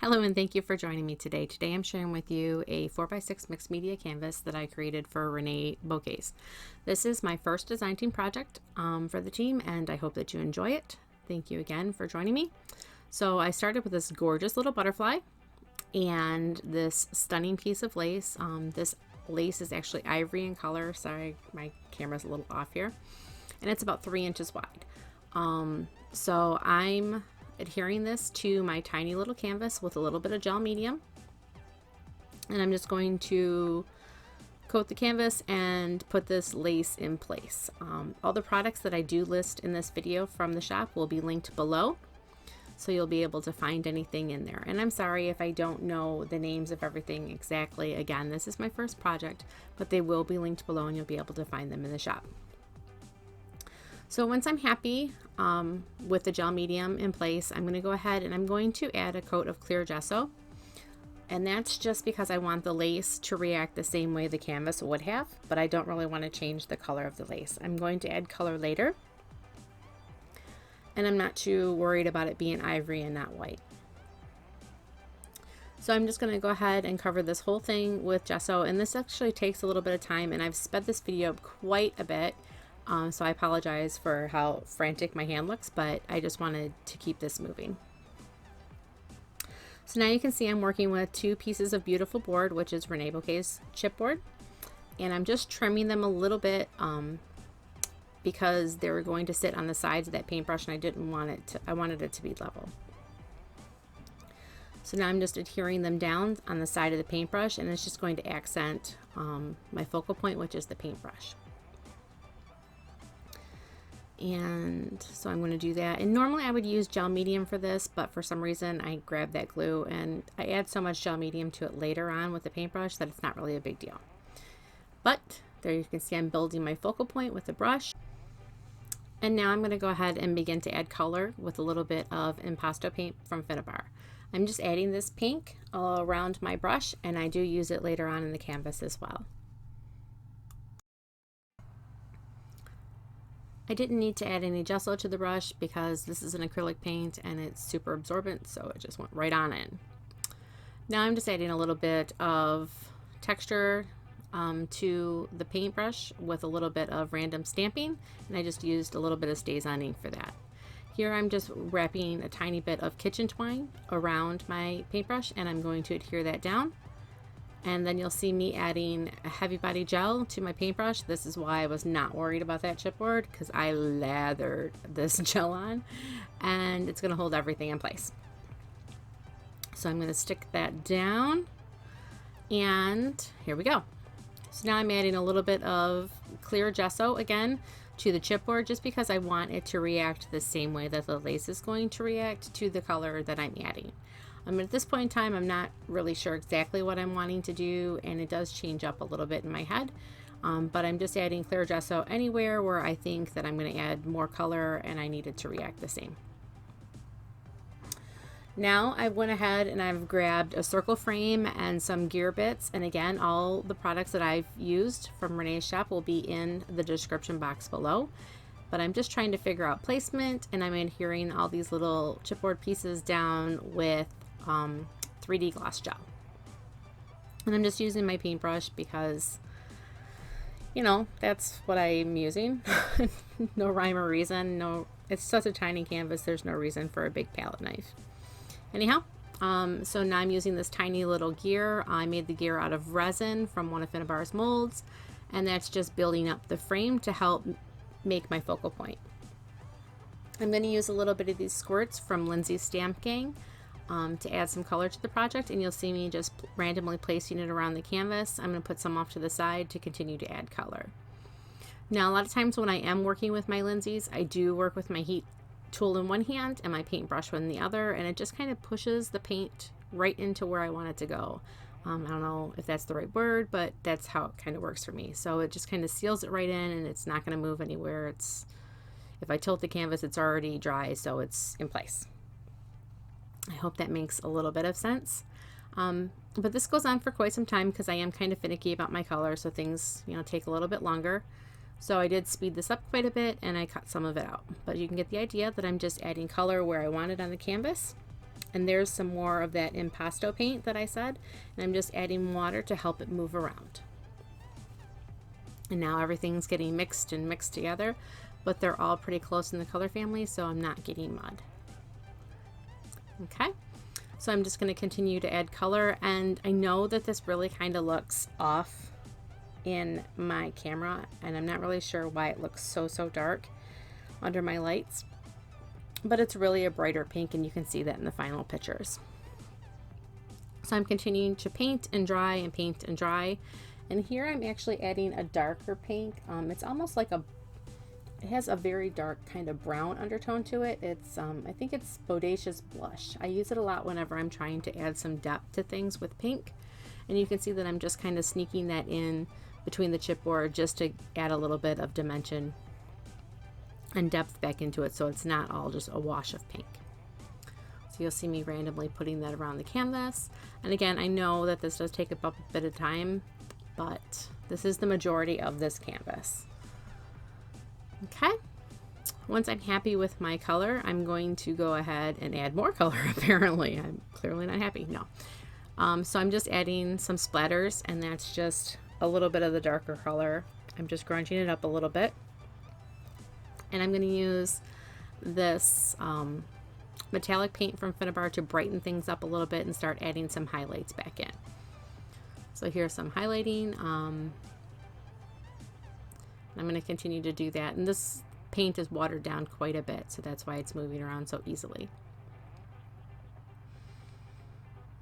Hello and thank you for joining me today. Today I'm sharing with you a 4x6 mixed media canvas that I created for ReneaBouquets. This is my first design team project for the team, and I hope that you enjoy it. Thank you again for joining me. So I started with this gorgeous little butterfly and this stunning piece of lace. This lace is actually ivory in color. Sorry, my camera's a little off here. And it's about 3 inches wide. So I'm adhering this to my tiny little canvas with a little bit of gel medium, and I'm just going to coat the canvas and put this lace in place. All the products that I do list in this video from the shop will be linked below, so you'll be able to find anything in there. And I'm sorry if I don't know the names of everything exactly. Again, this is my first project, but they will be linked below and you'll be able to find them in the shop. So once I'm happy with the gel medium in place, I'm going to go ahead and I'm going to add a coat of clear gesso. And that's just because I want the lace to react the same way the canvas would have, but I don't really want to change the color of the lace. I'm going to add color later, and I'm not too worried about it being ivory and not white. So I'm just going to go ahead and cover this whole thing with gesso, and this actually takes a little bit of time, and I've sped this video up quite a bit. So I apologize for how frantic my hand looks, but I just wanted to keep this moving. So now you can see I'm working with 2 pieces of beautiful board, which is ReneaBouquets chipboard, and I'm just trimming them a little bit because they were going to sit on the sides of that paintbrush, and I didn't want it to, I wanted it to be level. So now I'm just adhering them down on the side of the paintbrush, and it's just going to accent my focal point, which is the paintbrush. And so I'm going to do that, and normally I would use gel medium for this, but for some reason I grabbed that glue and I add so much gel medium to it later on with the paintbrush that it's not really a big deal. But there you can see I'm building my focal point with the brush, and now I'm going to go ahead and begin to add color with a little bit of impasto paint from Filmora. I'm just adding this pink all around my brush, and I do use it later on in the canvas as well. I didn't need to add any gesso to the brush because this is an acrylic paint and it's super absorbent, so it just went right on in. Now I'm just adding a little bit of texture to the paintbrush with a little bit of random stamping, and I just used a little bit of StazOn ink for that. Here I'm just wrapping a tiny bit of kitchen twine around my paintbrush, and I'm going to adhere that down. And then you'll see me adding a heavy body gel to my paintbrush. This is why I was not worried about that chipboard, because I lathered this gel on and it's going to hold everything in place. So I'm going to stick that down, and here we go. So now I'm adding a little bit of clear gesso again to the chipboard, just because I want it to react the same way that the lace is going to react to the color that I'm adding. At this point in time, I'm not really sure exactly what I'm wanting to do, and it does change up a little bit in my head, but I'm just adding clear gesso anywhere where I think that I'm going to add more color and I need it to react the same. Now I went ahead and I've grabbed a circle frame and some gear bits, and again, all the products that I've used from Renee's shop will be in the description box below. But I'm just trying to figure out placement, and I'm adhering all these little chipboard pieces down with 3D gloss gel. And I'm just using my paintbrush because, you know, that's what I'm using. No rhyme or reason. No, it's such a tiny canvas, there's no reason for a big palette knife. Anyhow, so now I'm using this tiny little gear. I made the gear out of resin from one of Filmora's molds, and that's just building up the frame to help make my focal point. I'm going to use a little bit of these squirts from Lindsay's Stamp Gang to add some color to the project, and you'll see me just randomly placing it around the canvas. I'm going to put some off to the side to continue to add color. Now a lot of times when I am working with my Lindsay's, I do work with my heat tool in one hand and my paintbrush in the other, and it just kind of pushes the paint right into where I want it to go. I don't know if that's the right word, but that's how it kind of works for me. So it just kind of seals it right in, and it's not going to move anywhere. It's, if I tilt the canvas, it's already dry, so it's in place. I hope that makes a little bit of sense. But this goes on for quite some time because I am kind of finicky about my color, so things, you know, take a little bit longer. So I did speed this up quite a bit, and I cut some of it out. But you can get the idea that I'm just adding color where I want it on the canvas. And there's some more of that impasto paint that I said, and I'm just adding water to help it move around. And now everything's getting mixed and mixed together, but they're all pretty close in the color family, so I'm not getting mud. Okay, so I'm just going to continue to add color, and I know that this really kind of looks off in my camera, and I'm not really sure why it looks so dark under my lights, but it's really a brighter pink, and you can see that in the final pictures. So I'm continuing to paint and dry and paint and dry, and here I'm actually adding a darker pink. It's almost like it has a very dark kind of brown undertone to it. It's I think it's Bodacious Blush. I use it a lot whenever I'm trying to add some depth to things with pink, and you can see that I'm just kind of sneaking that in between the chipboard just to add a little bit of dimension and depth back into it, so it's not all just a wash of pink. So you'll see me randomly putting that around the canvas. And again, I know that this does take up a bit of time, but this is the majority of this canvas. Okay, once I'm happy with my color, I'm going to go ahead and add more color. Apparently I'm clearly not happy. No. So I'm just adding some splatters, and that's just a little bit of the darker color. I'm just grunging it up a little bit. And I'm going to use this metallic paint from Filmora to brighten things up a little bit and start adding some highlights back in. So here's some highlighting. I'm going to continue to do that. And this paint is watered down quite a bit, so that's why it's moving around so easily.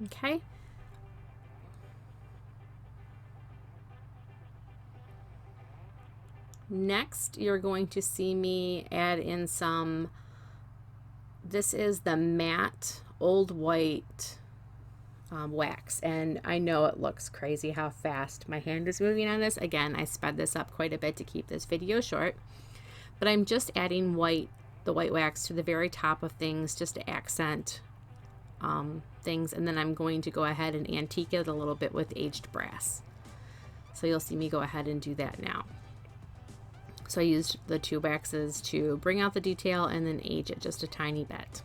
Okay. Next, you're going to see me add in some, this is the matte old white wax, and I know it looks crazy how fast my hand is moving on this. Again, I sped this up quite a bit to keep this video short, but I'm just adding the white wax to the very top of things just to accent things, and then I'm going to go ahead and antique it a little bit with aged brass. So you'll see me go ahead and do that now. So I used the two waxes to bring out the detail and then age it just a tiny bit.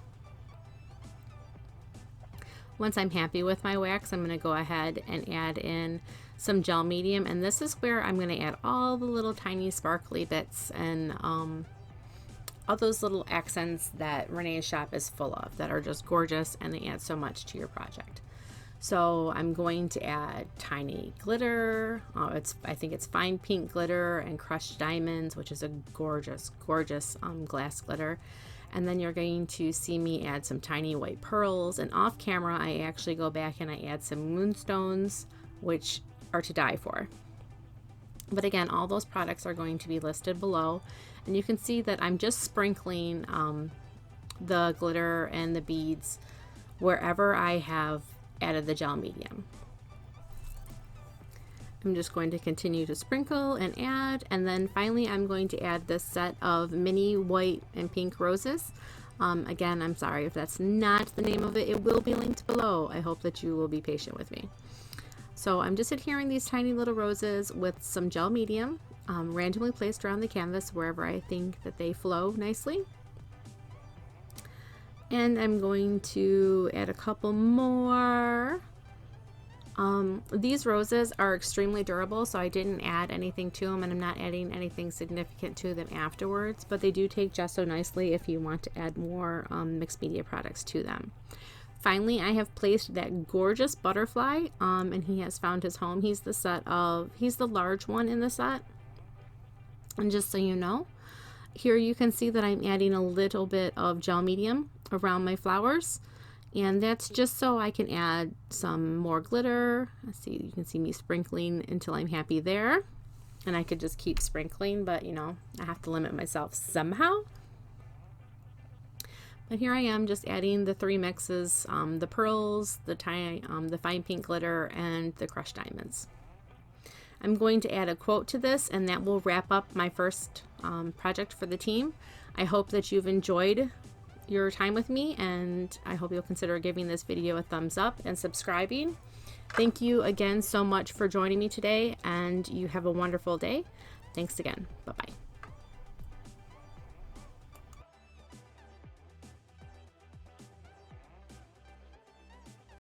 Once I'm happy with my wax, I'm going to go ahead and add in some gel medium, and this is where I'm going to add all the little tiny sparkly bits and all those little accents that Renee's shop is full of that are just gorgeous, and they add so much to your project. So I'm going to add tiny glitter. I think it's fine pink glitter and crushed diamonds, which is a gorgeous glass glitter. And then you're going to see me add some tiny white pearls, and off camera I actually go back and I add some moonstones, which are to die for. But again, all those products are going to be listed below, and you can see that I'm just sprinkling the glitter and the beads wherever I have added the gel medium. I'm just going to continue to sprinkle and add, and then finally I'm going to add this set of mini white and pink roses. Again, I'm sorry if that's not the name of it. It will be linked below. I hope that you will be patient with me. So I'm just adhering these tiny little roses with some gel medium, randomly placed around the canvas wherever I think that they flow nicely. And I'm going to add a couple more. These roses are extremely durable, so I didn't add anything to them, and I'm not adding anything significant to them afterwards, but they do take gesso nicely if you want to add more mixed media products to them. Finally, I have placed that gorgeous butterfly, and he has found his home. He's the large one in the set. And just so you know, here you can see that I'm adding a little bit of gel medium around my flowers, and that's just so I can add some more glitter. Let's see, you can see me sprinkling until I'm happy there, and I could just keep sprinkling, but you know, I have to limit myself somehow. But here I am just adding the three mixes, the pearls, the fine pink glitter, and the crushed diamonds. I'm going to add a quote to this, and that will wrap up my first project for the team. I hope that you've enjoyed your time with me, and I hope you'll consider giving this video a thumbs up and subscribing. Thank you again so much for joining me today, and you have a wonderful day. Thanks again. Bye-bye.